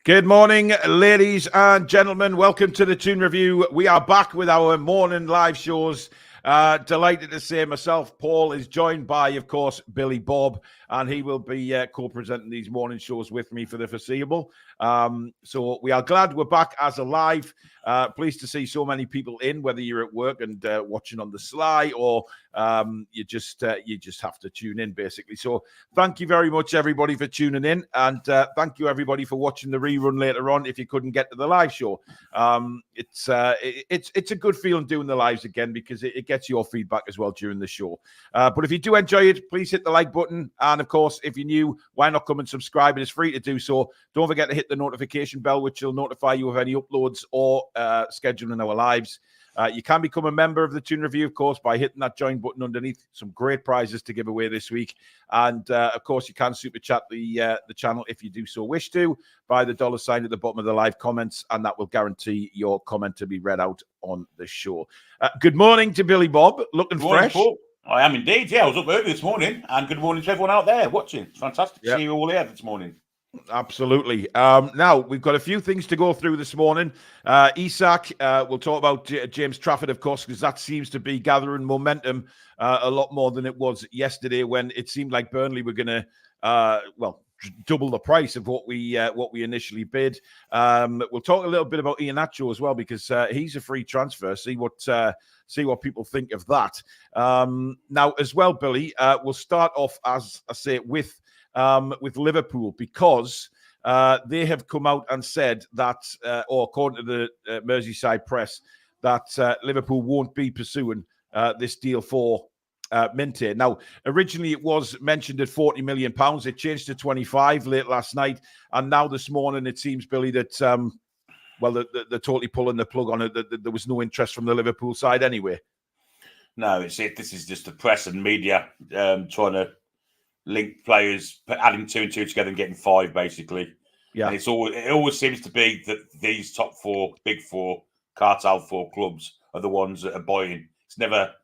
Good morning, ladies and gentlemen. Welcome to the Toon Review. We are back with our morning live shows. Delighted to say myself, Paul, is joined by, of course, Billy Bob, and he will be co-presenting these morning shows with me for the foreseeable. So we are glad we're back as a live. Pleased to see so many people in, whether you're at work and watching on the sly or you just have to tune in, basically. So thank you very much, everybody, for tuning in, and thank you, everybody, for watching the rerun later on if you couldn't get to the live show. It's a good feeling doing the lives again because it gets your feedback as well during the show. But if you do enjoy it, please hit the like button. And of course, if you're new, why not come and subscribe? It is free to do so. Don't forget to hit the notification bell, which will notify you of any uploads or scheduling our lives. You can become a member of the Toon Review, of course, by hitting that join button underneath. Some great prizes to give away this week. And, of course, you can super chat the channel if you do so wish to by the $ at the bottom of the live comments, and that will guarantee your comment to be read out on the show. Good morning to Billy Bob. Looking fresh. Paul. I am indeed. Yeah, I was up early this morning. And good morning to everyone out there watching. It's fantastic to see you all here this morning. Absolutely. Now, we've got a few things to go through this morning. Isak, we'll talk about James Trafford, of course, because that seems to be gathering momentum a lot more than it was yesterday when it seemed like Burnley were going to, double the price of what we initially bid. We'll talk a little bit about Iheanacho as well because he's a free transfer. See what people think of that. Now, as well, Billy, we'll start off, as I say, with Liverpool because they have come out and said that, or according to the Merseyside press, that Liverpool won't be pursuing this deal for Minte. Now, originally it was mentioned at £40 million. It changed to 25 late last night, and now this morning it seems, Billy, that they're totally pulling the plug on it. That there was no interest from the Liverpool side anyway. No, this is just the press and media trying to link players, adding 2 and 2 together and getting 5, basically. Yeah, and it always seems to be that these top 4, big 4, cartel 4 clubs are the ones that are buying. It's never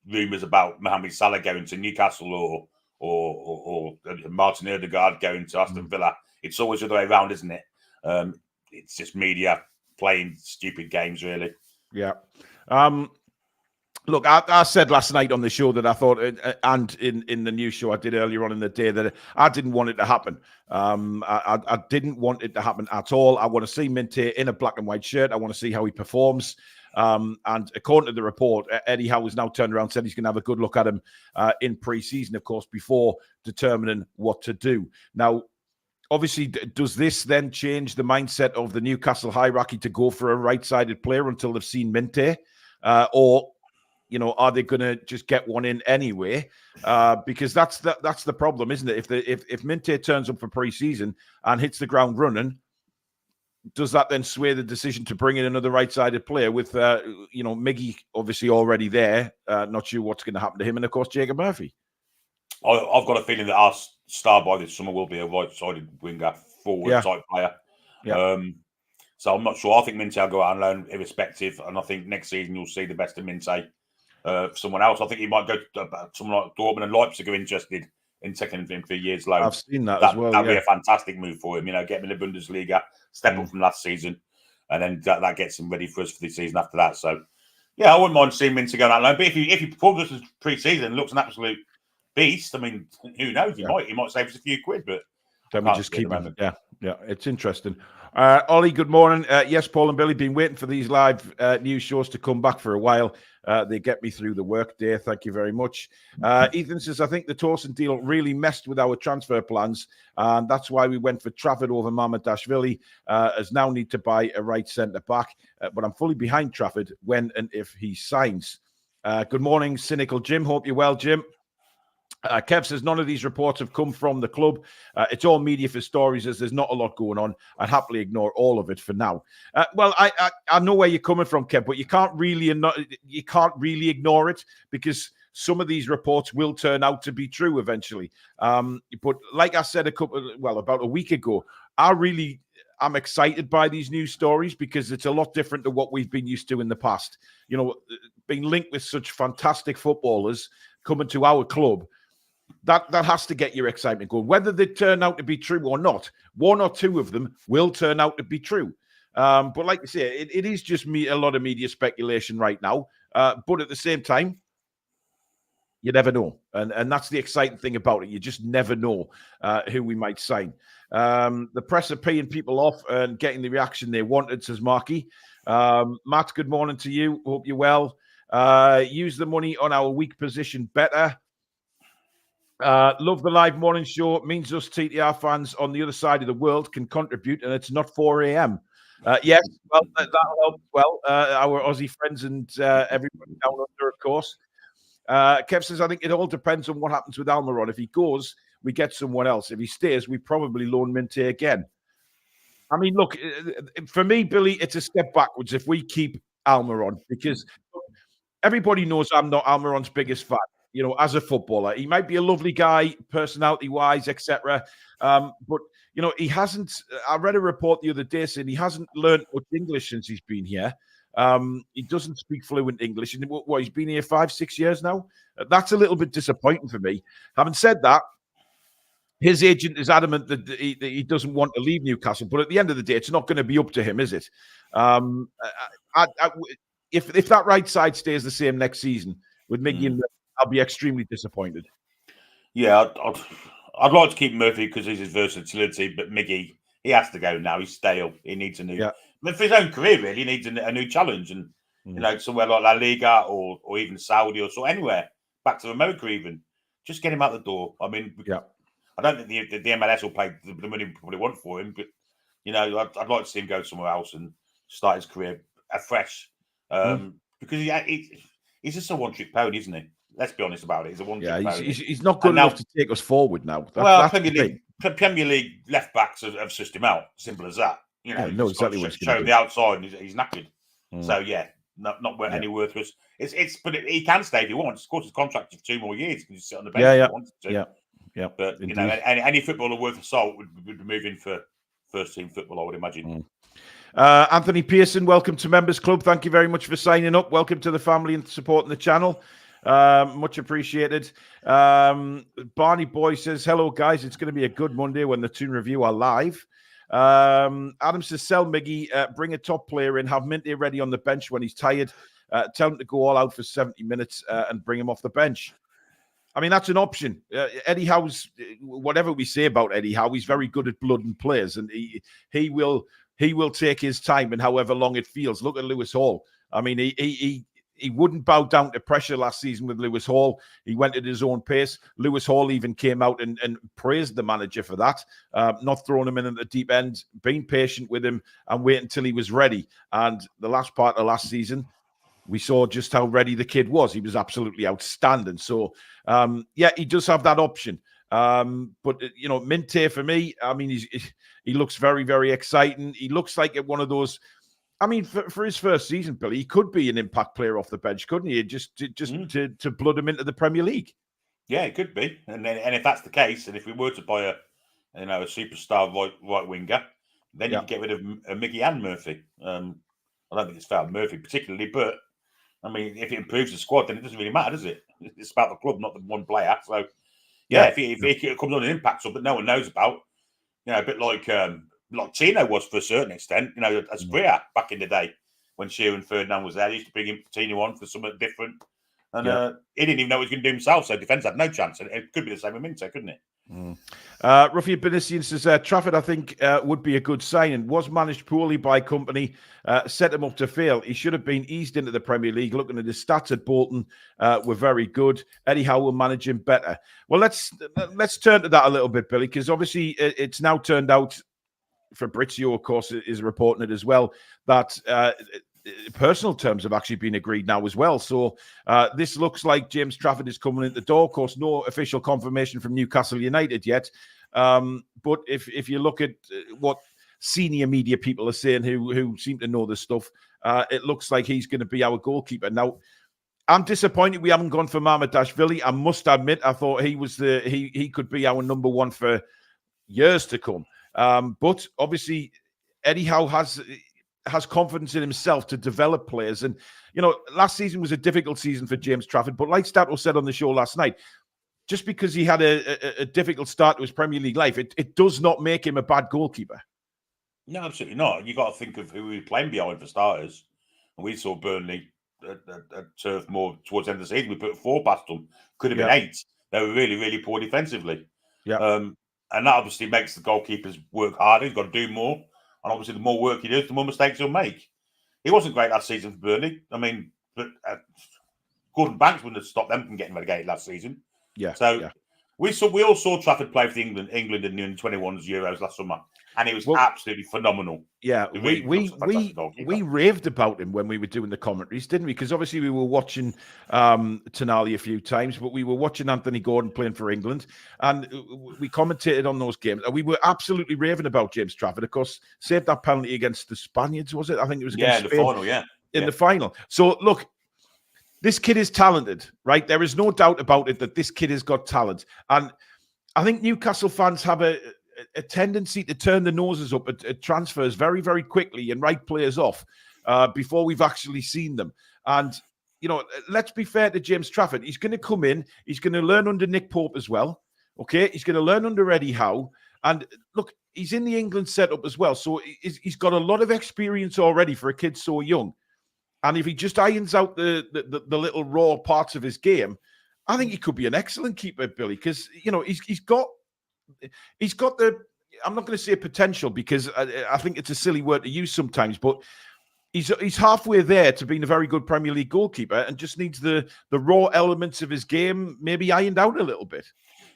rumours about Mohamed Salah going to Newcastle or Martin Odegaard going to Aston Villa. It's always the other way around, isn't it? It's just media playing stupid games, really. Yeah. Look, I said last night on the show that I thought, and in the news show I did earlier on in the day, that I didn't want it to happen. I didn't want it to happen at all. I want to see Minte in a black and white shirt. I want to see how he performs. And according to the report, Eddie Howe has now turned around and said he's going to have a good look at him in pre-season, of course, before determining what to do. Now, obviously, does this then change the mindset of the Newcastle hierarchy to go for a right-sided player until they've seen Minte? Or, are they going to just get one in anyway? Because that's the problem, isn't it? If Minte turns up for pre-season and hits the ground running, does that then sway the decision to bring in another right-sided player with, Miggy obviously already there? Not sure what's going to happen to him. And, of course, Jacob Murphy. I've got a feeling that our star by this summer will be a right-sided winger, forward-type player. Yeah. So I'm not sure. I think Minte will go out and loan irrespective. And I think next season you'll see the best of Minte. Someone else, I think he might go to someone like Dortmund and Leipzig are interested in taking him for years loan. I've seen that as well. That'd be a fantastic move for him. Get him in the Bundesliga, step up from last season, and then that gets him ready for us for the season after that. So, yeah, I wouldn't mind seeing Minte go out loan. But if he performs as pre-season, looks an absolute beast. I mean, who knows? He might save us a few quid, but then we just keep him. Yeah, it's interesting. Ollie, good morning. Yes, Paul and Billy, been waiting for these live news shows to come back for a while. They get me through the work day. Thank you very much. Ethan says, I think the Tosin deal really messed with our transfer plans, and that's why we went for Trafford over Mamardashvili, as now need to buy a right centre-back. But I'm fully behind Trafford when and if he signs. Good morning, Cynical Jim. Hope you're well, Jim. Kev says none of these reports have come from the club. It's all media for stories, as there's not a lot going on. I'd happily ignore all of it for now. Well, I know where you're coming from, Kev, but you can't really ignore it because some of these reports will turn out to be true eventually. But like I said about a week ago, I'm excited by these news stories because it's a lot different to what we've been used to in the past. Being linked with such fantastic footballers coming to our club. that has to get your excitement going. Whether they turn out to be true or not, one or two of them will turn out to be true. But like I say, it is just a lot of media speculation right now. But at the same time, you never know. And that's the exciting thing about it. You just never know who we might sign. The press are paying people off and getting the reaction they wanted, says Marky. Matt, good morning to you. Hope you're well. Use the money on our weak position better. Love the live morning show. It means us TTR fans on the other side of the world can contribute, and it's not 4 a.m. Yes, well, that'll help as well. Our Aussie friends and everybody down under, of course. Kev says, I think it all depends on what happens with Almiron. If he goes, we get someone else. If he stays, we probably loan Minte again. I mean, look, for me, Billy, it's a step backwards if we keep Almiron, because everybody knows I'm not Almiron's biggest fan. You know, as a footballer, he might be a lovely guy, personality-wise, etc. But you know, he hasn't. I read a report the other day saying he hasn't learned much English since he's been here. He doesn't speak fluent English, and he's been here 5-6 years now. That's a little bit disappointing for me. Having said that, his agent is adamant that he doesn't want to leave Newcastle. But at the end of the day, it's not going to be up to him, is it? If that right side stays the same next season with Miggy and I'll be extremely disappointed. Yeah, I'd like to keep Murphy because he's his versatility, but Miggy, he has to go now. He's stale. He needs a new. Yeah. But for his own career, really, he needs a new challenge, and you know, somewhere like La Liga or even Saudi or so, anywhere back to America, even just get him out the door. I mean, I don't think the MLS will pay the money we probably want for him, but you know, I'd like to see him go somewhere else and start his career afresh because he's just a one-trick pony, isn't he? Let's be honest about it. He's a one-trick pony. He's not good enough to take us forward now. That's Premier League left backs have sussed him out. Simple as that. You know, know exactly what's showing the outside, and he's knackered. So yeah, not any worth for us. But he can stay if he wants. Of course, his contract for 2 more years. He can just sit on the bench if he wants to. Yeah. But you know, any footballer worth a salt would be moving for first team football, I would imagine. Anthony Pearson, welcome to Members Club. Thank you very much for signing up. Welcome to the family and supporting the channel. Much appreciated. Barney Boy says, hello guys, it's going to be a good Monday when the Toon Review are live. Adam says, sell Miggy, bring a top player in, have Minte ready on the bench when he's tired, tell him to go all out for 70 minutes and bring him off the bench. I mean, that's an option. Eddie Howe's, whatever we say about Eddie Howe, he's very good at blooding players, and he will take his time and however long it feels. Look at Lewis Hall. I mean, he wouldn't bow down to pressure last season with Lewis Hall. He went at his own pace. Lewis Hall even came out and praised the manager for that, not throwing him in at the deep end, being patient with him and waiting until he was ready. And the last part of last season, we saw just how ready the kid was. He was absolutely outstanding. So, yeah, he does have that option. But, you know, Minte, for me, I mean, he looks very, very exciting. He looks like one of those... I mean, for his first season, Billy, he could be an impact player off the bench, couldn't he? Just to blood him into the Premier League. Yeah, it could be. And if that's the case, and if we were to buy a superstar right winger, then you can get rid of Miggy and Murphy. I don't think it's fair on Murphy particularly, but I mean, if it improves the squad, then it doesn't really matter, does it? It's about the club, not the one player. So if he comes on an impact sub that no one knows about, you know, a bit like Tino was for a certain extent, you know, as Bria back in the day when Shearer Ferdinand was there. He used to bring him Tino on for something different. And he didn't even know what he was going to do himself, so defence had no chance. And it could be the same with Minte, couldn't it? Ruffy Benisian says, Trafford, I think, would be a good signing. Was managed poorly by company, set him up to fail. He should have been eased into the Premier League. Looking at his stats at Bolton, were very good. Eddie Howe will manage him better. Well, let's turn to that a little bit, Billy, because obviously it's now turned out, Fabrizio, of course, is reporting it as well, that personal terms have actually been agreed now as well. So this looks like James Trafford is coming in the door. Of course, no official confirmation from Newcastle United yet. But if you look at what senior media people are saying who seem to know this stuff, it looks like he's going to be our goalkeeper. Now, I'm disappointed we haven't gone for Mamardashvili. I must admit, I thought he could be our number one for years to come. But obviously, Eddie Howe has confidence in himself to develop players. And, you know, last season was a difficult season for James Trafford. But like Stato said on the show last night, just because he had a difficult start to his Premier League life, it does not make him a bad goalkeeper. No, absolutely not. You got to think of who we were playing behind for starters. And we saw Burnley at Turf Moor towards the end of the season. We put 4 past them. Could have been 8. They were really, really poor defensively. Yeah. And that obviously makes the goalkeepers work harder. He's got to do more. And obviously, the more work he does, the more mistakes he'll make. He wasn't great last season for Burnley. I mean, but Gordon Banks wouldn't have stopped them from getting relegated last season. Yeah. So we all saw Trafford play for England in the 21s Euros last summer, and it was absolutely phenomenal. Yeah, we raved about him when we were doing the commentaries, didn't we? Because obviously we were watching Tonali a few times, but we were watching Anthony Gordon playing for England, and we commentated on those games, and we were absolutely raving about James Trafford. Of course, saved that penalty against the Spaniards, was it? I think it was against Spain. In the final. So look, this kid is talented, right? There is no doubt about it that this kid has got talent. And I think Newcastle fans have a tendency to turn the noses up at transfers very, very quickly and write players off before we've actually seen them. And, let's be fair to James Trafford. He's going to come in. He's going to learn under Nick Pope as well. Okay? He's going to learn under Eddie Howe. And look, he's in the England setup as well. So he's got a lot of experience already for a kid so young. And if he just irons out the little raw parts of his game, I think he could be an excellent keeper, Billy, because he's got the, I'm not going to say potential because I think it's a silly word to use sometimes, but he's halfway there to being a very good Premier League goalkeeper and just needs the raw elements of his game maybe ironed out a little bit.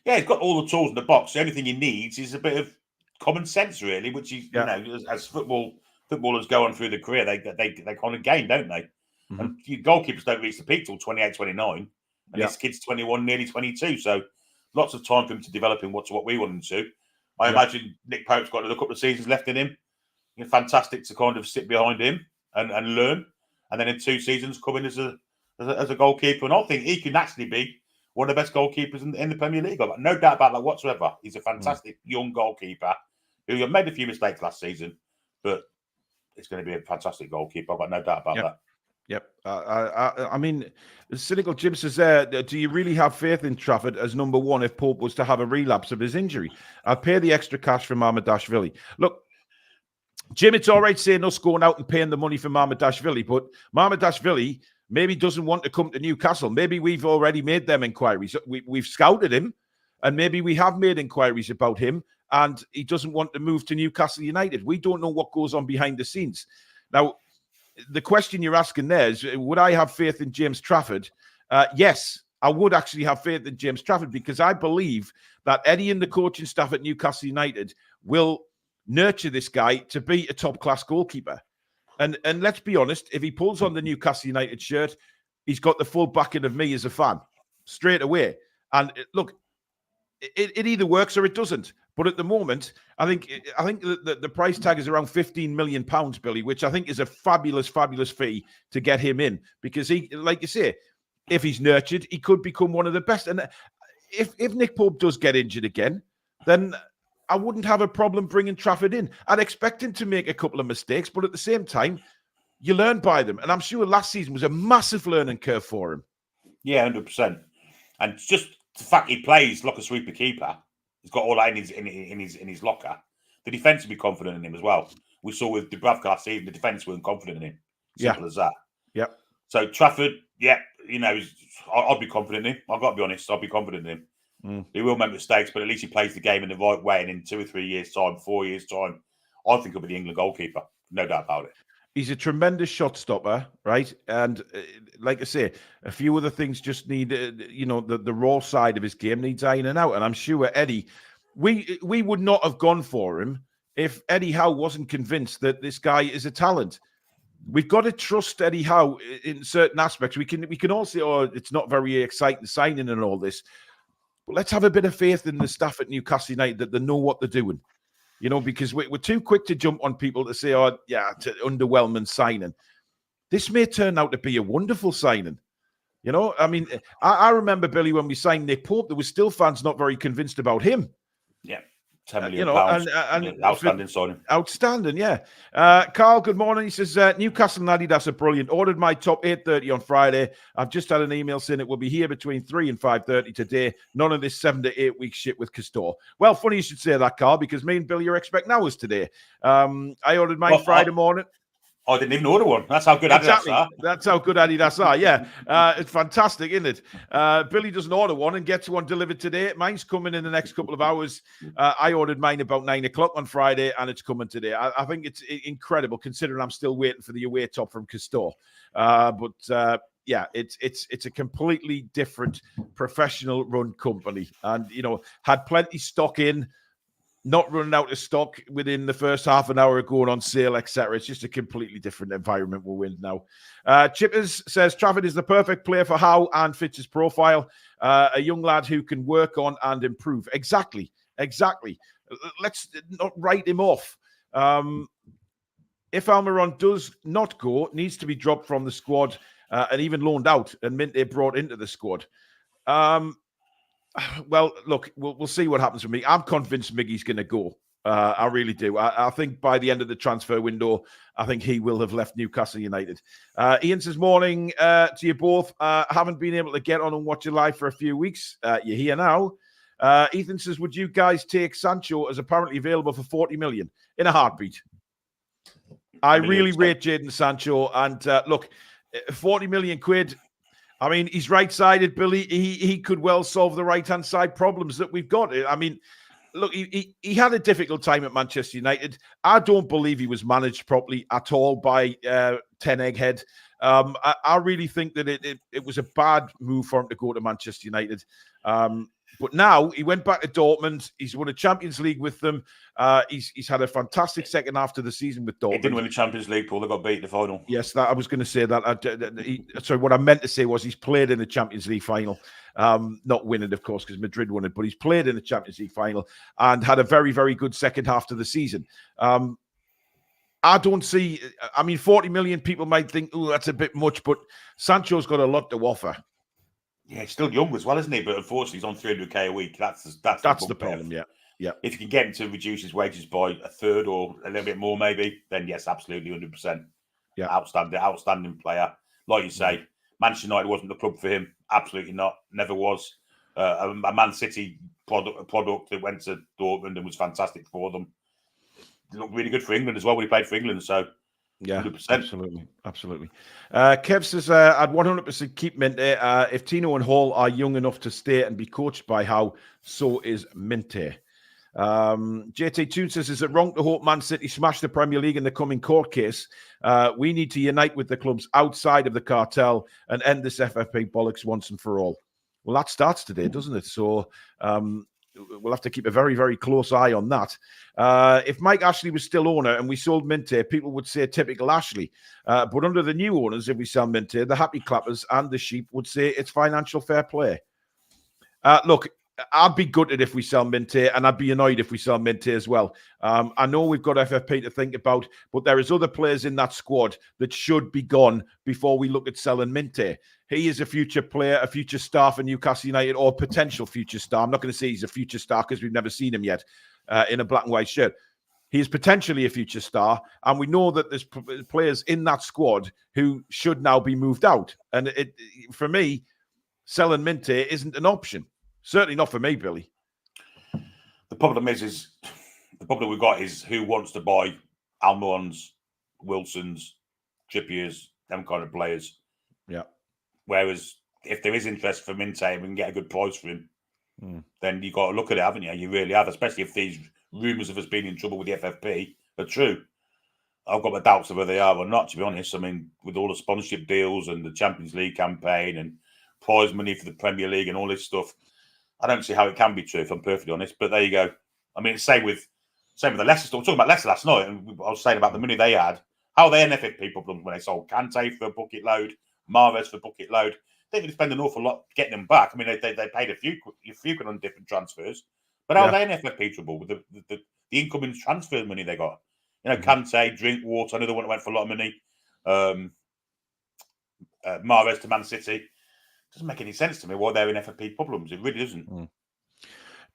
Yeah, he's got all the tools in the box. The only thing he needs is a bit of common sense, really, which he's as footballers go on through the career, they kind of gain, don't they? Mm-hmm. And goalkeepers don't reach the peak till 28, 29. And this kid's 21, nearly 22. So lots of time for him to develop in what we want him to. I imagine Nick Pope's got a couple of seasons left in him. Fantastic to kind of sit behind him and learn. And then in 2 seasons come in as a goalkeeper. And I think he can actually be one of the best goalkeepers in the Premier League. I've got no doubt about that whatsoever. He's a fantastic young goalkeeper who made a few mistakes last season, but it's going to be a fantastic goalkeeper. I've got no doubt about that. Yep. I mean, the cynical Jim says there, do you really have faith in Trafford as number one if Pope was to have a relapse of his injury? I'll pay the extra cash for Mamardashvili. Look, Jim, it's all right saying us going out and paying the money for Mamardashvili, but Mamardashvili maybe doesn't want to come to Newcastle. Maybe we've already made them inquiries. We've scouted him, and maybe we have made inquiries about him, and he doesn't want to move to Newcastle United. We don't know what goes on behind the scenes. Now, the question you're asking there is, would I have faith in James Trafford? Yes, I would actually have faith in James Trafford because I believe that Eddie and the coaching staff at Newcastle United will nurture this guy to be a top-class goalkeeper. And let's be honest, if he pulls on the Newcastle United shirt, he's got the full backing of me as a fan straight away. And look, it either works or it doesn't. But at the moment, I think the price tag is around £15 million, Billy, which I think is a fabulous, fabulous fee to get him in. Because he, like you say, if he's nurtured, he could become one of the best. And if Nick Pope does get injured again, then I wouldn't have a problem bringing Trafford in. I'd expect him to make a couple of mistakes, but at the same time, you learn by them. And I'm sure last season was a massive learning curve for him. Yeah, 100%. And just the fact he plays like a sweeper keeper, he's got all that in his locker. The defence will be confident in him as well. We saw with Dubravka last season, the defence weren't confident in him. Simple as that. Yep. So Trafford, I'd be confident in him. I've got to be honest, I'd be confident in him. He will make mistakes, but at least he plays the game in the right way. And in 2 or 3 years' time, 4 years' time, I think he'll be the England goalkeeper. No doubt about it. He's a tremendous shot stopper, right? And like I say, a few other things just need, the raw side of his game needs ironing out. And I'm sure Eddie, we would not have gone for him if Eddie Howe wasn't convinced that this guy is a talent. We've got to trust Eddie Howe in certain aspects. We can all say, oh, it's not very exciting signing and all this. But let's have a bit of faith in the staff at Newcastle United that they know what they're doing. Because we're too quick to jump on people to say, oh, yeah, it's an underwhelming signing. This may turn out to be a wonderful signing. I mean, I remember, Billy, when we signed Nick Pope, there were still fans not very convinced about him. Yeah. £10 million pounds, outstanding signing. Outstanding, yeah. Carl, good morning. He says, Newcastle and Adidas are brilliant. Ordered my top 8:30 on Friday. I've just had an email saying it will be here between 3 and 5:30 today. None of this 7 to 8 week shit with Castor. Well, funny you should say that, Carl, because me and Billy are expecting ours today. I ordered mine Friday morning. I didn't even order one. That's how good Adidas are. That's how good Adidas are. Yeah, it's fantastic, isn't it? Billy doesn't order one and gets one delivered today. Mine's coming in the next couple of hours. I ordered mine about 9 o'clock on Friday, and it's coming today. I think it's incredible considering I'm still waiting for the away top from Castor. Yeah, it's a completely different professional run company, and had plenty stock in. Not running out of stock within the first half an hour of going on sale, etc. It's just a completely different environment we're in now. Chippers says Trafford is the perfect player for Howe and fits his profile. A young lad who can work on and improve. Exactly. Let's not write him off. If Almiron does not go, needs to be dropped from the squad and even loaned out and Minte brought into the squad. Well, look, we'll see what happens with me. I'm convinced Miggy's going to go. I really do. I think by the end of the transfer window, I think he will have left Newcastle United. Ian says, morning to you both. Haven't been able to get on and watch you live for a few weeks. You're here now. Ethan says, would you guys take Sancho as apparently available for 40 million in a heartbeat? I really rate Jadon Sancho. And look, 40 million quid. I mean, he's right-sided, Billy. He could well solve the right-hand side problems that we've got. I mean, look, he had a difficult time at Manchester United. I don't believe he was managed properly at all by Ten Egghead. I really think that it was a bad move for him to go to Manchester United. But now he went back to Dortmund. He's won a Champions League with them. He's had a fantastic second half to the season with Dortmund. He didn't win the Champions League, Paul. They got beat in the final. Yes, I was going to say that. Sorry, what I meant to say was he's played in the Champions League final. Not winning, of course, because Madrid won it, but he's played in the Champions League final and had a very, very good second half to the season. I don't see... I mean, 40 million people might think, oh, that's a bit much, but Sancho's got a lot to offer. Yeah, he's still young as well, isn't he? But unfortunately, he's on 300k a week. That's the problem. Yeah. If you can get him to reduce his wages by a third or a little bit more, maybe, then yes, absolutely, 100%. Yeah, outstanding player. Like you say, Manchester United wasn't the club for him. Absolutely not. Never was. A Man City product that went to Dortmund and was fantastic for them. He looked really good for England as well when he played for England. So. Yeah, 100%. Absolutely. Kev says, I'd 100% keep Minte. If Tino and Hall are young enough to stay and be coached by Howe, so is Minte. JT Toon says, is it wrong to hope Man City smash the Premier League in the coming court case? We need to unite with the clubs outside of the cartel and end this FFP bollocks once and for all. Well, that starts today, doesn't it? So we'll have to keep a very, very close eye on that. If Mike Ashley was still owner and we sold Minte, people would say typical Ashley. But under the new owners, if we sell Minte, the happy clappers and the sheep would say it's financial fair play. Look, I'd be gutted if we sell Minte, and I'd be annoyed if we sell Minte as well. I know we've got FFP to think about, but there is other players in that squad that should be gone before we look at selling Minte. He is a future player, a future star for Newcastle United, or potential future star. I'm not going to say he's a future star because we've never seen him yet in a black and white shirt. He is potentially a future star, and we know that there's players in that squad who should now be moved out. And for me, selling Minte isn't an option. Certainly not for me, Billy. The problem is the problem we've got is who wants to buy Almirons, Wilsons, Trippier's, them kind of players. Yeah. Whereas if there is interest for Minte and we can get a good price for him, then you've got to look at it, haven't you? You really have, especially if these rumours of us being in trouble with the FFP are true. I've got my doubts of whether they are or not, to be honest. I mean, with all the sponsorship deals and the Champions League campaign and prize money for the Premier League and all this stuff, I don't see how it can be true, if I'm perfectly honest. But there you go. I mean, same with the Leicester stuff. We were talking about Leicester last night, and I was saying about the money they had. How they had FFP problems when they sold Kante for a bucket load, Mahrez for a bucket load. They didn't spend an awful lot getting them back. I mean, they paid a few quid on different transfers. But how are they in FFP trouble with the incoming transfer money they got? You know, Kante, Drinkwater, another one that went for a lot of money. Mahrez to Man City. Doesn't make any sense to me why they're in FFP problems. It really doesn't.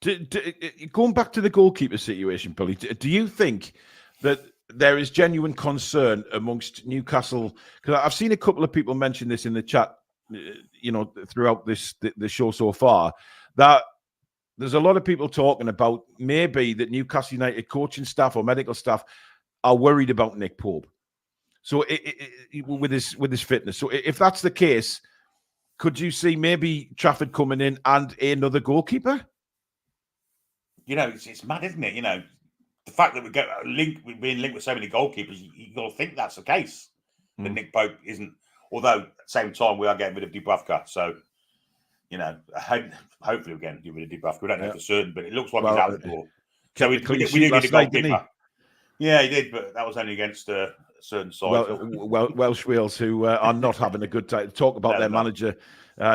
Going back to the goalkeeper situation, Billy, do you think that there is genuine concern amongst Newcastle? Because I've seen a couple of people mention this in the chat, throughout the show so far, that there's a lot of people talking about maybe that Newcastle United coaching staff or medical staff are worried about Nick Pope. So with his fitness. So if that's the case, could you see maybe Trafford coming in and another goalkeeper? It's mad, isn't it? The fact that we're being linked with so many goalkeepers, you got to think that's the case. That Nick Pope isn't. Although at the same time we are getting rid of Dubravka, so hopefully we're getting rid of Dubravka. We don't know for certain, but it looks like he's out the door. So we do need a goalkeeper. Yeah, he did, but that was only against a certain side. Welsh Wales, who are not having a good time. Talk about their manager.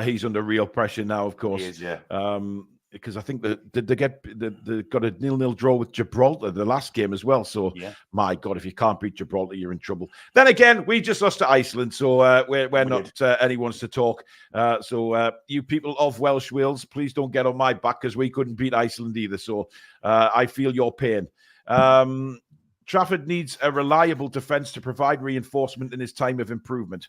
He's under real pressure now, of course. He is, yeah. Because I think they got a 0-0 draw with Gibraltar the last game as well. So, My God, if you can't beat Gibraltar, you're in trouble. Then again, we just lost to Iceland, so we're not anyone's to talk. So you people of Welsh Wales, please don't get on my back because we couldn't beat Iceland either. So I feel your pain. Trafford needs a reliable defence to provide reinforcement in his time of improvement.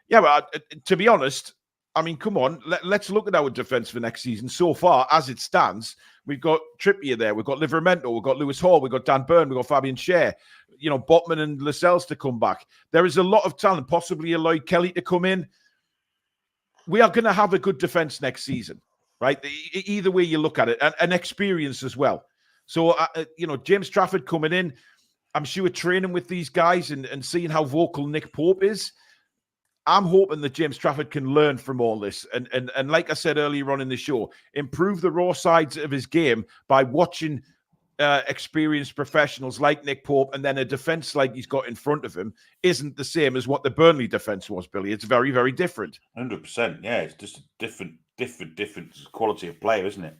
Yeah, but to be honest, I mean, come on, let's look at our defence for next season. So far, as it stands, we've got Trippier there, we've got Livramento, we've got Lewis Hall, we've got Dan Burn, we've got Fabian Schär, Botman and Lascelles to come back. There is a lot of talent, possibly a Lloyd Kelly to come in. We are going to have a good defence next season, right? Either way you look at it, and experience as well. So, James Trafford coming in, I'm sure training with these guys and seeing how vocal Nick Pope is. I'm hoping that James Trafford can learn from all this. And like I said earlier on in the show, improve the raw sides of his game by watching experienced professionals like Nick Pope, and then a defence like he's got in front of him isn't the same as what the Burnley defence was, Billy. It's very, very different. 100%. Yeah, it's just a different quality of player, isn't it?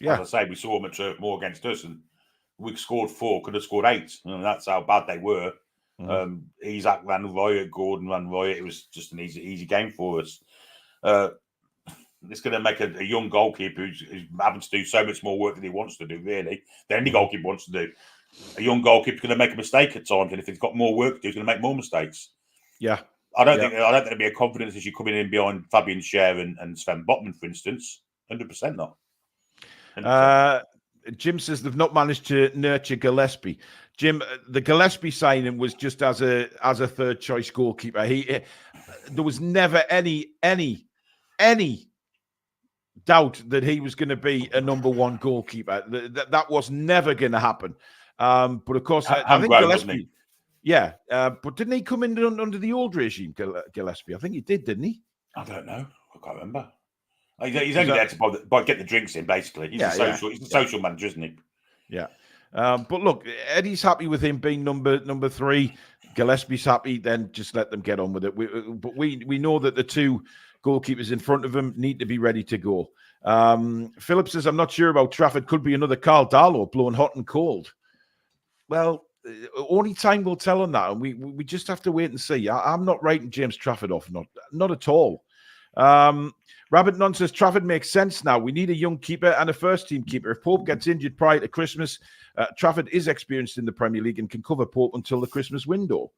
Yeah. As I say, we saw him at more against us, and we scored 4, could have scored 8. And that's how bad they were. Isak ran riot, Gordon ran riot. It was just an easy game for us. It's going to make a young goalkeeper who's having to do so much more work than he wants to do, really, than any goalkeeper wants to do. A young goalkeeper's going to make a mistake at times, and if he's got more work to do, he's going to make more mistakes. Yeah. I don't think there'll be a confidence as you coming in behind Fabian Schär and Sven Botman, for instance. 100% not. 100%. Jim says they've not managed to nurture Gillespie. Jim, the Gillespie signing was just as a third choice goalkeeper. There was never any doubt that he was going to be a number one goalkeeper. That was never going to happen. But of course, I think Gillespie. Yeah, but didn't he come in under the old regime, Gillespie? I think he did, didn't he? I don't know. I can't remember. He's only there to get the drinks in, basically. He's a social manager, isn't he? Yeah. But look, Eddie's happy with him being number 3. Gillespie's happy. Then just let them get on with it. But we know that the 2 goalkeepers in front of him need to be ready to go. Philip says, I'm not sure about Trafford. Could be another Carl Darlow blowing hot and cold. Well, only time will tell on that, and we just have to wait and see. I'm not writing James Trafford off, not at all. Rabbit Non says Trafford makes sense now. We need a young keeper and a first-team keeper. If Pope gets injured prior to Christmas, Trafford is experienced in the Premier League and can cover Pope until the Christmas window.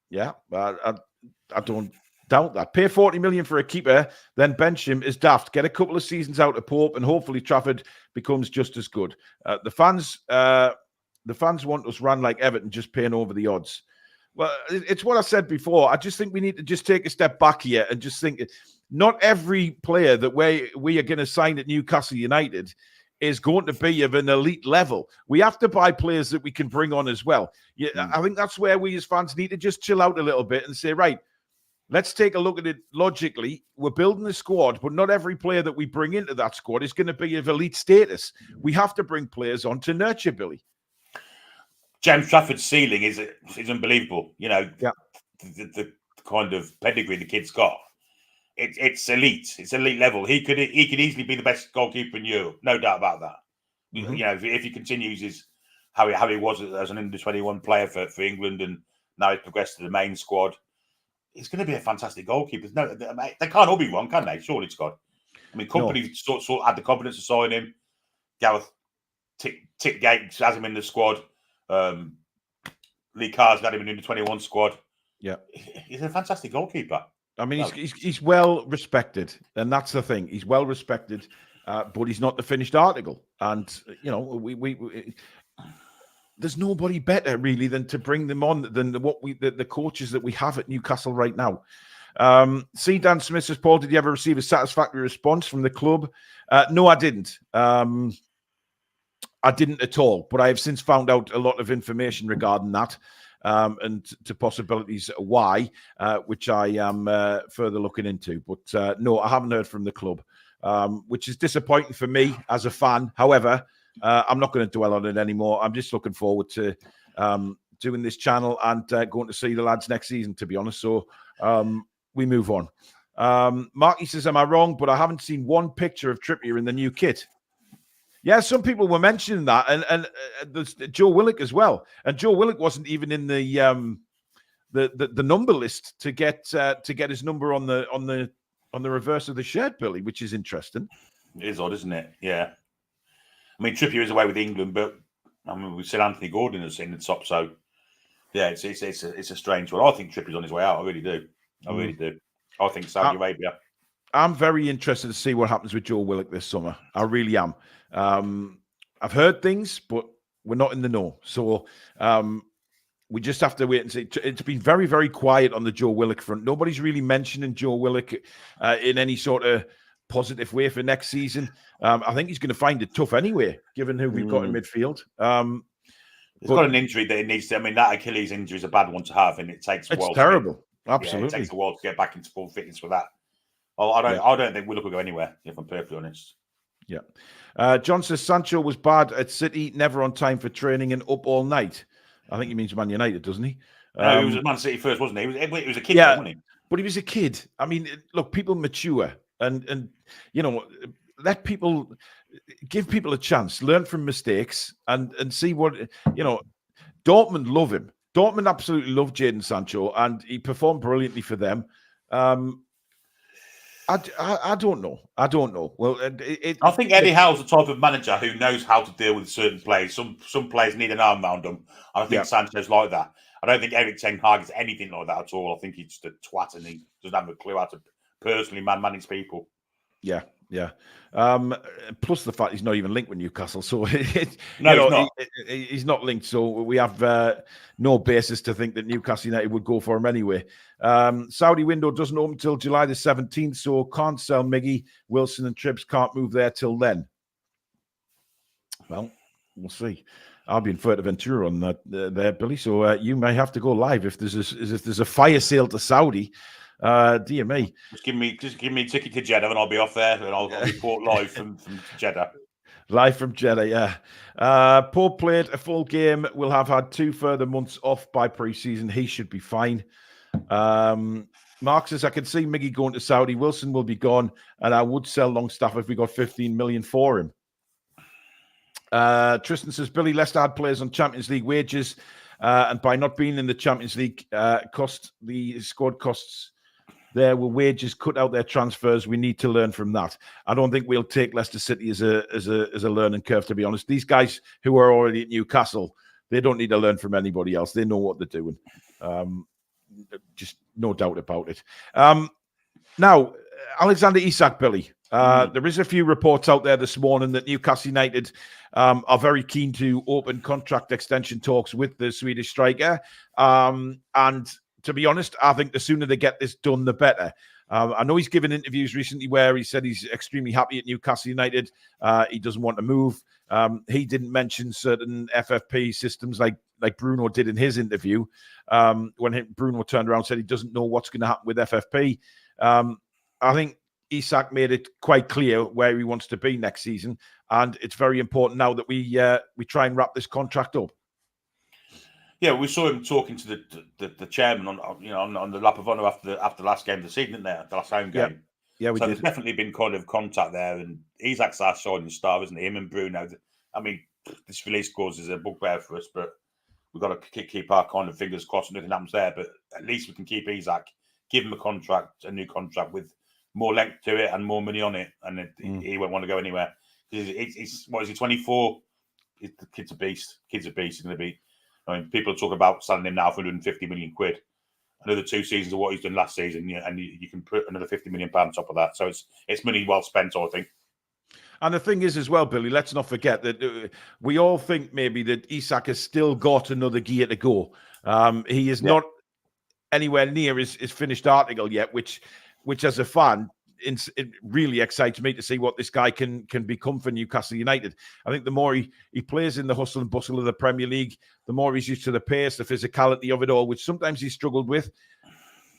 Yeah, I don't doubt that. Pay 40 million for a keeper, then bench him is daft. Get a couple of seasons out of Pope, and hopefully Trafford becomes just as good. The fans want us run like Everton, just paying over the odds. Well, it's what I said before. I just think we need to just take a step back here and just think not every player that we are going to sign at Newcastle United is going to be of an elite level. We have to buy players that we can bring on as well. Yeah, I think that's where we as fans need to just chill out a little bit and say, right, let's take a look at it logically. We're building a squad, but not every player that we bring into that squad is going to be of elite status. We have to bring players on to nurture, Billy. James Trafford's ceiling is unbelievable. The kind of pedigree the kid's got. It's elite. It's elite level. He could easily be the best goalkeeper in Europe. No doubt about that. Mm-hmm. If he continues how he was as an under-21 player for England, and now he's progressed to the main squad, he's going to be a fantastic goalkeeper. No, they can't all be wrong, can they? Surely, Scott. I mean, company sort of had the confidence to sign him. Gareth Tick Gates has him in the squad. Lee Carr's got him in the 21 squad. Yeah, he's a fantastic goalkeeper. I mean, he's well respected, and that's the thing. He's well respected, but he's not the finished article. And we there's nobody better really than to bring them on than the coaches that we have at Newcastle right now. C. Dan Smith says, Paul, did you ever receive a satisfactory response from the club? No, I didn't. I didn't at all, but I have since found out a lot of information regarding that and to possibilities why, which I am further looking into. But no, I haven't heard from the club, which is disappointing for me as a fan. However, I'm not going to dwell on it anymore. I'm just looking forward to doing this channel and going to see the lads next season, to be honest. So we move on. Marky says, am I wrong? But I haven't seen one picture of Trippier in the new kit. Yeah, some people were mentioning that, and there's Joe Willock as well. And Joe Willock wasn't even in the number list to get his number on the reverse of the shirt, Billy, which is interesting. It is odd, isn't it? Yeah. I mean, Trippier is away with England, but I mean, we've seen Anthony Gordon is in the top, so yeah, it's a strange one. I think Trippier's on his way out. I really do. I really do. I think Saudi Arabia. I'm very interested to see what happens with Joe Willock this summer. I really am. I've heard things, but we're not in the know. So we just have to wait and see. It's been very, very quiet on the Joe Willock front. Nobody's really mentioning Joe Willock in any sort of positive way for next season. I think he's going to find it tough anyway, given who we've got in midfield. He's got an injury that he needs to. I mean, that Achilles injury is a bad one to have, and it takes a while. It's terrible. Absolutely, it takes a while to get back into full fitness with that. I don't think Willock will go anywhere, if I'm perfectly honest. Yeah. John says Sancho was bad at City, never on time for training and up all night. I think he means Man United, doesn't he? No, he was at Man City first, wasn't he? He was a kid, wasn't he? But he was a kid. I mean, look, people mature and let people give people a chance, learn from mistakes and see what, Dortmund love him. Dortmund absolutely love Jadon Sancho, and he performed brilliantly for them. I don't know. Well, I think Eddie Howe's the type of manager who knows how to deal with certain players. Some players need an arm around them. I think Sancho's like that. I don't think Eric Ten Hag is anything like that at all. I think he's just a twat and he doesn't have a clue how to personally manage people. Yeah. Plus the fact he's not even linked with Newcastle, so he's not. He's not linked. So we have no basis to think that Newcastle United would go for him anyway. Saudi window doesn't open until July the 17th, so can't sell Miggy. Wilson and Trips can't move there till then. Well, we'll see. I'll be in Fuerteventura on that there, Billy. So you may have to go live if there's a fire sale to Saudi. Dear me. Just give me a ticket to Jeddah and I'll be off there and I'll report live from Jeddah. Live from Jeddah, yeah. Paul played a full game. Will have had 2 further months off by pre-season. He should be fine. Mark says, I can see Miggy going to Saudi. Wilson will be gone, and I would sell Longstaff if we got 15 million for him. Tristan says, Billy, Leicester had players on Champions League wages, and by not being in the Champions League, the squad costs there were wages, cut out their transfers. We need to learn from that. I don't think we'll take Leicester City as a learning curve, to be honest. These guys who are already at Newcastle, they don't need to learn from anybody else. They know what they're doing. Just no doubt about it. Now, Alexander Isak, Billy. There is a few reports out there this morning that Newcastle United are very keen to open contract extension talks with the Swedish striker. And to be honest, I think the sooner they get this done, the better. I know he's given interviews recently where he said he's extremely happy at Newcastle United. He doesn't want to move. He didn't mention certain FFP systems like Bruno did in his interview. When Bruno turned around and said he doesn't know what's going to happen with FFP. I think Isak made it quite clear where he wants to be next season, and it's very important now that we try and wrap this contract up. Yeah, we saw him talking to the chairman on the lap of honour after the last game of the season, didn't there? The last home game. Yeah, we did. There's definitely been kind of contact there, and Isak's our shining star, isn't he? Him and Bruno. I mean, this release clause is a bugbear for us, but we've got to keep our kind of fingers crossed. Nothing happens there, but at least we can keep Isak, give him a new contract with more length to it and more money on it, and he won't want to go anywhere. It's what is he, 24? The kid's a beast. Kid's a beast. He's going to be. I mean, people are talking about selling him now for 150 million quid. Another 2 seasons of what he's done last season, and you can put another 50 million pound on top of that. So it's money well spent, I think. And the thing is as well, Billy, let's not forget that we all think maybe that Isak has still got another gear to go. He is not anywhere near his finished article yet, which as a fan, it really excites me to see what this guy can become for Newcastle United. I think the more he plays in the hustle and bustle of the Premier League, the more he's used to the pace, the physicality of it all, which sometimes he struggled with.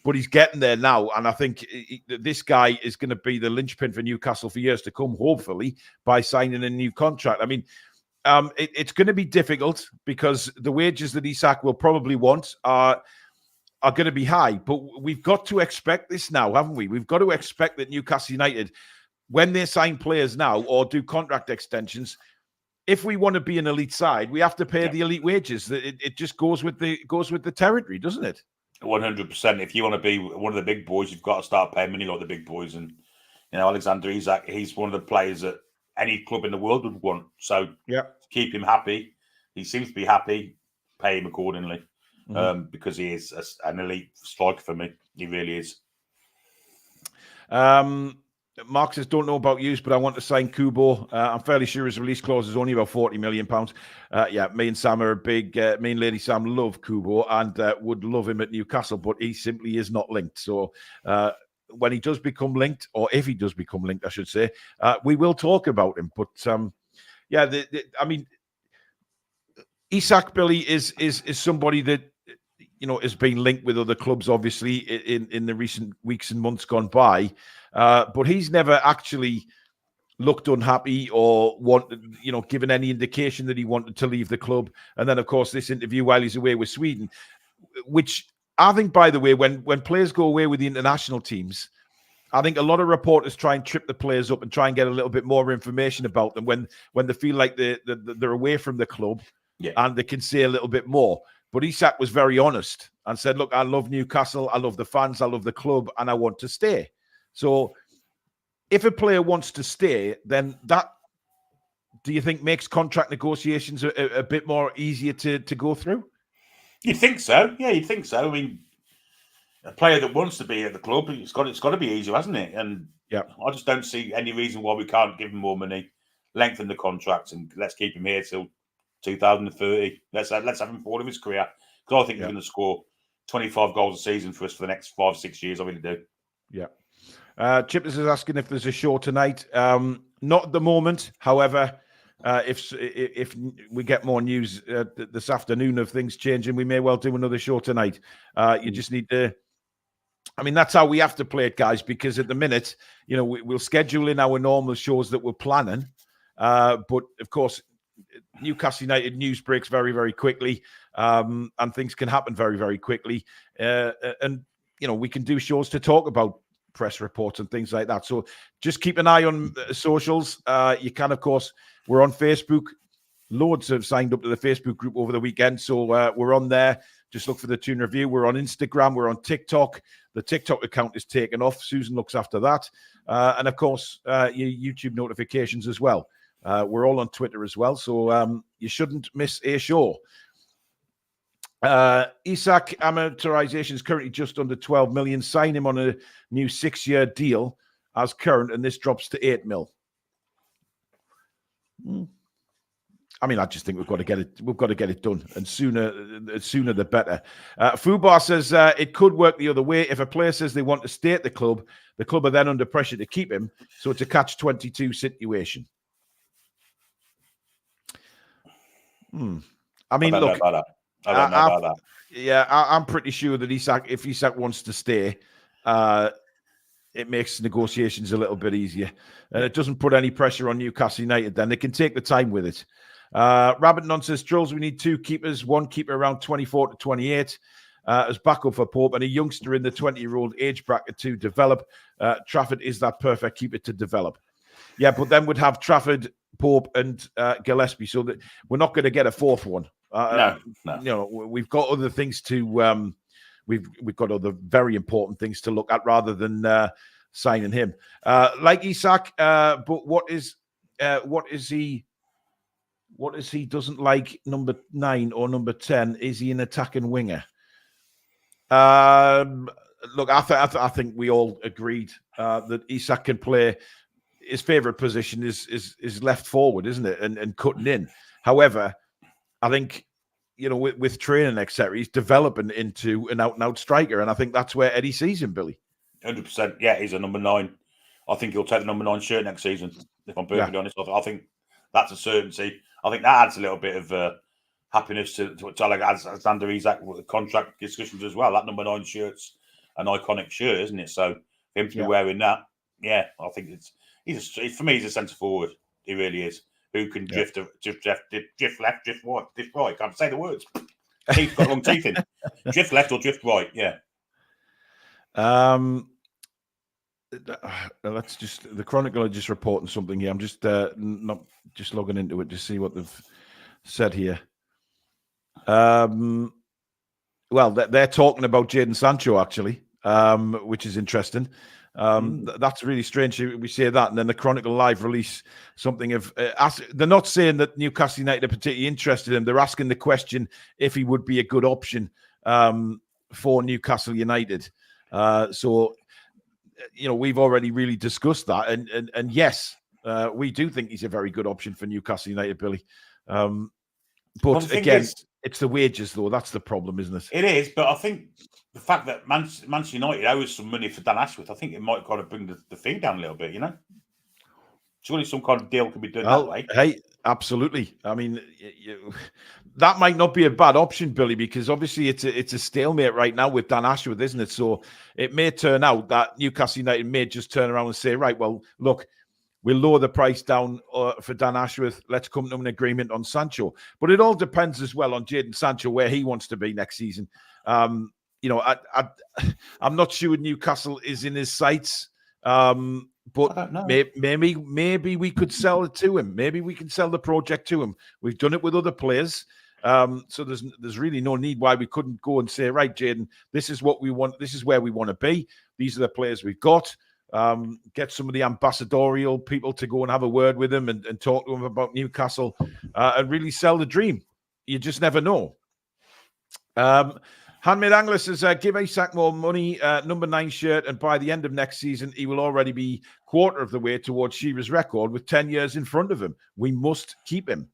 But he's getting there now, and I think this guy is going to be the linchpin for Newcastle for years to come, hopefully, by signing a new contract. I mean, it's going to be difficult because the wages that Isak will probably want are going to be high. But we've got to expect this now, haven't we? We've got to expect that Newcastle United, when they sign players now or do contract extensions, if we want to be an elite side, we have to pay the elite wages. It just goes with the territory, doesn't it? 100%. If you want to be one of the big boys, you've got to start paying money like the big boys. And Alexander Isak, he's one of the players that any club in the world would want. So to keep him happy, he seems to be happy. Pay him accordingly, because he is an elite striker for me. He really is. Mark says, don't know about you, but I want to sign Kubo. I'm fairly sure his release clause is only about £40 million. Me and Sam are a big, me and Lady Sam love Kubo and would love him at Newcastle, but he simply is not linked. So when he does become linked, or if he does become linked, I should say, we will talk about him. But I mean, Isak, Billy, is somebody that has been linked with other clubs, obviously, in the recent weeks and months gone by. But he's never actually looked unhappy or given any indication that he wanted to leave the club. And then, of course, this interview while he's away with Sweden, which I think, by the way, when players go away with the international teams, I think a lot of reporters try and trip the players up and try and get a little bit more information about them when they feel like they're away from the club and they can say a little bit more. But Isak was very honest and said, look, I love Newcastle, I love the fans, I love the club, and I want to stay. So if a player wants to stay, then that, do you think, makes contract negotiations a bit more easier to go through? You'd think so. Yeah, you'd think so. I mean, a player that wants to be at the club, it's got to be easier, hasn't it? And I just don't see any reason why we can't give him more money, lengthen the contract, and let's keep him here till 2030. Let's have him for all of his career, because I think he's going to score 25 goals a season for us for the next 5-6 years. I really do. Yeah. Chippers is asking if there's a show tonight. Not at the moment. However, if we get more news this afternoon of things changing, we may well do another show tonight. You just need to. I mean, that's how we have to play it, guys. Because at the minute, we'll schedule in our normal shows that we're planning, but of course, Newcastle United news breaks very, very quickly, and things can happen very, very quickly. And we can do shows to talk about press reports and things like that. So just keep an eye on socials. You can, of course, we're on Facebook. Loads have signed up to the Facebook group over the weekend. So we're on there. Just look for the Toon Review. We're on Instagram. We're on TikTok. The TikTok account is taken off. Susan looks after that. And of course, your YouTube notifications as well. We're all on Twitter as well. So you shouldn't miss a show. Isak amortization is currently just under 12 million. Sign him on a new 6-year deal as current, and this drops to 8 mil. I mean, I just think we've got to get it. We've got to get it done, and sooner the better. Fubar says it could work the other way. If a player says they want to stay at the club are then under pressure to keep him. So it's a catch-22 situation. I mean, look. I don't know about that. Yeah, I'm pretty sure that if Isak wants to stay, it makes negotiations a little bit easier. And it doesn't put any pressure on Newcastle United. Then they can take the time with it. Rabbit Nonsense Trolls, we need 2 keepers. One keeper around 24 to 28 as backup for Pope, and a youngster in the 20-year-old age bracket to develop. Trafford is that perfect keeper to develop. Yeah, but then we'd have Trafford, Pope, and Gillespie, so that we're not going to get a fourth one. No. We've got other things to we've got other very important things to look at rather than signing him. Like Isak, but what is he doesn't like number 9 or number 10? Is he an attacking winger? Look, I think we all agreed that Isak can play. His favourite position is left forward, isn't it? And cutting in. However, I think, with training, etc., he's developing into an out-and-out striker, and I think that's where Eddie sees him, Billy. 100%. Yeah, he's a number 9. I think he'll take the number 9 shirt next season. If I'm perfectly honest, I think that's a certainty. I think that adds a little bit of happiness to like as Under Isak contract discussions as well. That number 9 shirt's an iconic shirt, isn't it? So for him to be wearing that, I think for me, he's a centre forward. He really is. Who can drift left, drift right? Can't say the words. Teeth got long teeth in. Drift left or drift right? Yeah. Let's the Chronicle are just reporting something here. I'm just not just logging into it to see what they've said here. Well, they're talking about Jadon Sancho actually, which is interesting. That's really strange. We say that, and then the Chronicle Live release something of. They're not saying that Newcastle United are particularly interested in him. They're asking the question if he would be a good option for Newcastle United. So, we've already really discussed that, and yes, we do think he's a very good option for Newcastle United, Billy. But again, it's the wages, though. That's the problem, isn't it? It is, but I think the fact that Manchester United owes some money for Dan Ashworth, I think it might kind of bring the fee down a little bit, Surely some kind of deal can be done that way. Hey, absolutely. I mean, that might not be a bad option, Billy, because obviously it's a stalemate right now with Dan Ashworth, isn't it? So it may turn out that Newcastle United may just turn around and say, right, well, look, we'll lower the price down for Dan Ashworth. Let's come to an agreement on Sancho. But it all depends as well on Jadon Sancho, where he wants to be next season. I'm not sure Newcastle is in his sights. But maybe we could sell it to him. Maybe we can sell the project to him. We've done it with other players. So there's really no need why we couldn't go and say, right, Jadon, this is what we want. This is where we want to be. These are the players we've got. Get some of the ambassadorial people to go and have a word with him and talk to him about Newcastle and really sell the dream. You just never know. Handmade Angler says, give Isak more money, number 9 shirt, and by the end of next season, he will already be quarter of the way towards Shearer's record with 10 years in front of him. We must keep him.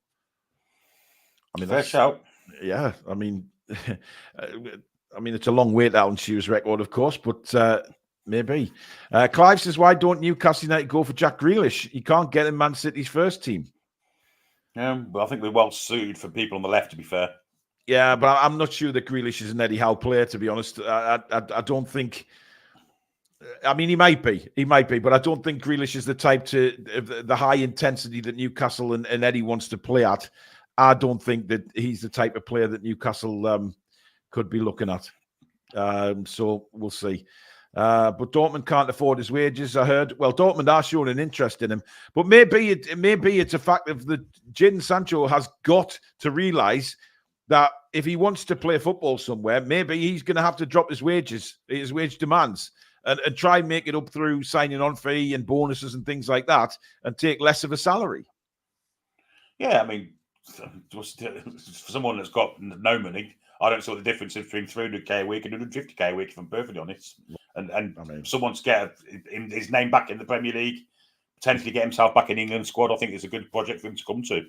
I mean, fair shout. Yeah, I mean, it's a long way down Shearer's record, of course, but maybe. Clive says, why don't Newcastle United go for Jack Grealish? You can't get in Man City's first team. But I think we're well suited for people on the left, to be fair. Yeah, but I'm not sure that Grealish is an Eddie Howe player, to be honest. I don't think. I mean, he might be, but I don't think Grealish is the type the high intensity that Newcastle and Eddie wants to play at. I don't think that he's the type of player that Newcastle could be looking at. So we'll see. But Dortmund can't afford his wages, I heard. Well, Dortmund are showing an interest in him, but maybe it's a fact of that Jadon Sancho has got to realise that if he wants to play football somewhere, maybe he's going to have to drop his wage demands, and try and make it up through signing on fee and bonuses and things like that, and take less of a salary. Yeah, I mean, for someone that's got no money, I don't see the difference between 300k a week and 150k a week, if I'm perfectly honest. And someone to get his name back in the Premier League, potentially get himself back in England squad, I think it's a good project for him to come to.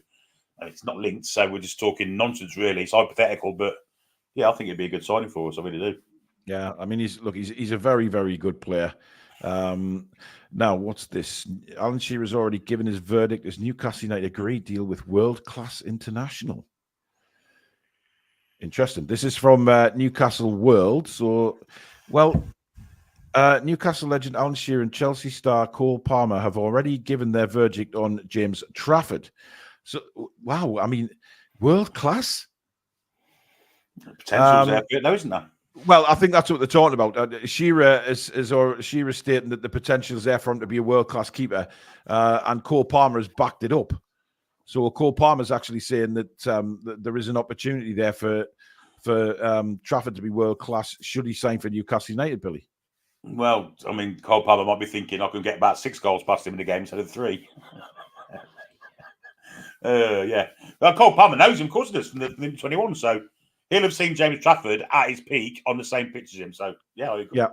It's not linked, so we're just talking nonsense, really. It's hypothetical, but yeah, I think it'd be a good signing for us. I really do. Yeah, I mean, he's a very, very good player. Now, what's this? Alan Shearer's already given his verdict as Newcastle United agree deal with world-class international. Interesting. This is from Newcastle World. So, well, Newcastle legend Alan Shearer and Chelsea star Cole Palmer have already given their verdict on James Trafford. So, wow, I mean, world class. Potential's there, though, isn't there? Well, I think that's what they're talking about. Shearer is stating that the potential is there for him to be a world class keeper, and Cole Palmer has backed it up. So Cole Palmer is actually saying that there is an opportunity there for Trafford to be world class should he sign for Newcastle United, Billy. Well, I mean, Cole Palmer might be thinking I can get about 6 goals past him in the game instead of 3. Yeah. Well, Cole Palmer knows him, of course, he does, from the 21. So he'll have seen James Trafford at his peak on the same pitch as him. So, yeah, I agree.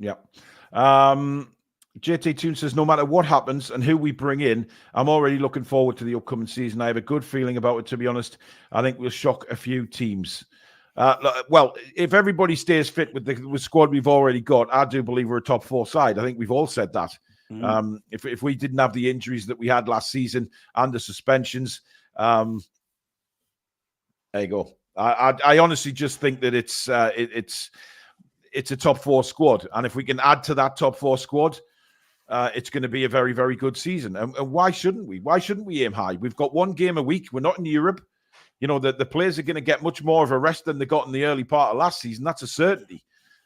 Yeah. JT Toon says, no matter what happens and who we bring in, I'm already looking forward to the upcoming season. I have a good feeling about it, to be honest. I think we'll shock a few teams. Well, if everybody stays fit with the squad we've already got, I do believe we're a top 4 side. I think we've all said that. If we didn't have the injuries that we had last season and the suspensions, there you go. I honestly just think that it's a top 4 squad, and if we can add to that top 4 squad, it's going to be a very, very good season. And why shouldn't we? Why shouldn't we aim high? We've got 1 game a week. We're not in Europe. You know, the players are going to get much more of a rest than they got in the early part of last season. That's a certainty.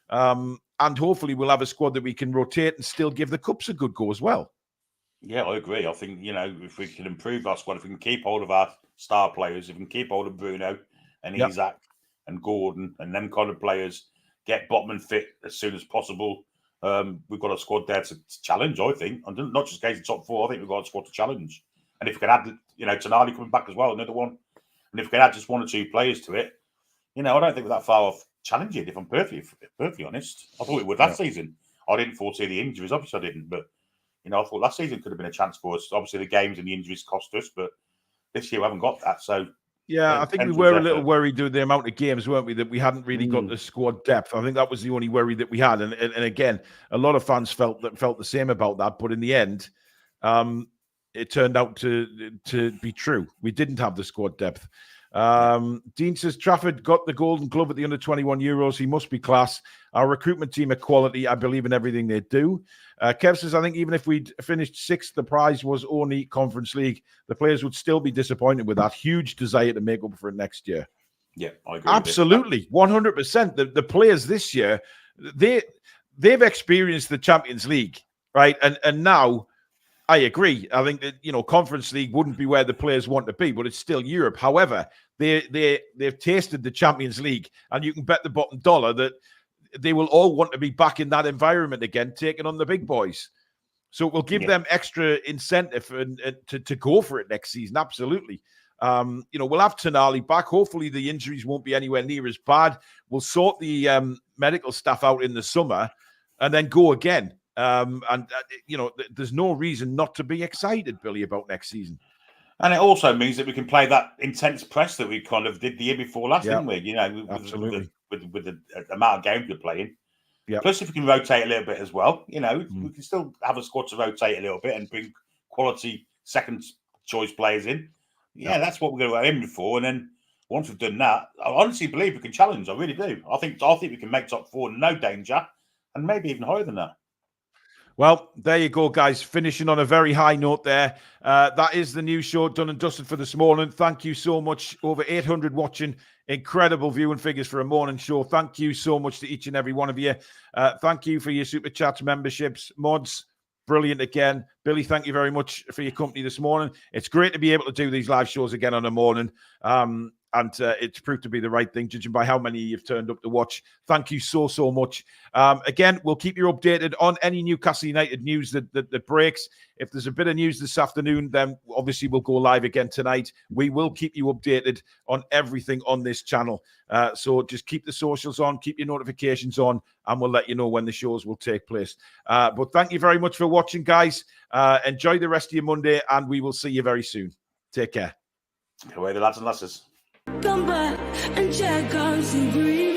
And hopefully we'll have a squad that we can rotate and still give the Cups a good go as well. Yeah, I agree. I think, you know, if we can improve our squad, if we can keep hold of our star players, if we can keep hold of Bruno and Isak and Gordon and them kind of players, get Botman fit as soon as possible, we've got a squad there to challenge, I think. And not just in top 4, I think we've got a squad to challenge. And if we can add, you know, Tonali coming back as well, another one. And if we can add just 1 or 2 players to it, you know, I don't think we're that far off challenging, if I'm perfectly honest. I thought we would last season. I didn't foresee the injuries, obviously I didn't. But, you know, I thought last season could have been a chance for us. Obviously the games and the injuries cost us, but this year we haven't got that. So, yeah, I think we were a little worried with the amount of games, weren't we, that we hadn't really got the squad depth. I think that was the only worry that we had. And again, a lot of fans felt the same about that. But in the end, it turned out to be true. We didn't have the squad depth. Dean says, Trafford got the Golden Glove at the under-21 Euros. He must be class. Our recruitment team are quality. I believe in everything they do. Kev says, I think even if we'd finished 6th, the prize was only Conference League. The players would still be disappointed with that huge desire to make up for it next year. Yeah, I agree. Absolutely, 100%. The players this year, they've experienced the Champions League, right? And now, I agree. I think that, you know, Conference League wouldn't be where the players want to be, but it's still Europe. However, they've tasted the Champions League, and you can bet the bottom dollar that they will all want to be back in that environment again, taking on the big boys. So it will give them extra incentive to go for it next season. Absolutely. You know, we'll have Tonali back. Hopefully the injuries won't be anywhere near as bad. We'll sort the medical stuff out in the summer and then go again. You know, there's no reason not to be excited, Billy, about next season. And it also means that we can play that intense press that we kind of did the year before last, didn't we? You know, absolutely. With the amount of games we're playing. Yeah. Plus, if we can rotate a little bit as well, you know, we can still have a squad to rotate a little bit and bring quality second choice players in. Yeah, that's what we're going to aim for. And then once we've done that, I honestly believe we can challenge. I really do. I think we can make top 4, no danger, and maybe even higher than that. Well, there you go, guys. Finishing on a very high note there. That is the news show done and dusted for this morning. Thank you so much. Over 800 watching. Incredible viewing figures for a morning show. Thank you so much to each and every one of you. Thank you for your super chats, memberships, mods. Brilliant again. Billy, thank you very much for your company this morning. It's great to be able to do these live shows again on a morning. And it's proved to be the right thing, judging by how many you've turned up to watch. Thank you so much. Again, we'll keep you updated on any Newcastle United news that breaks. If there's a bit of news this afternoon, then obviously we'll go live again tonight. We will keep you updated on everything on this channel. So just keep the socials on, keep your notifications on, and we'll let you know when the shows will take place. But thank you very much for watching, guys. Enjoy the rest of your Monday, and we will see you very soon. Take care. Away the lads and lasses. Come back and check out some green.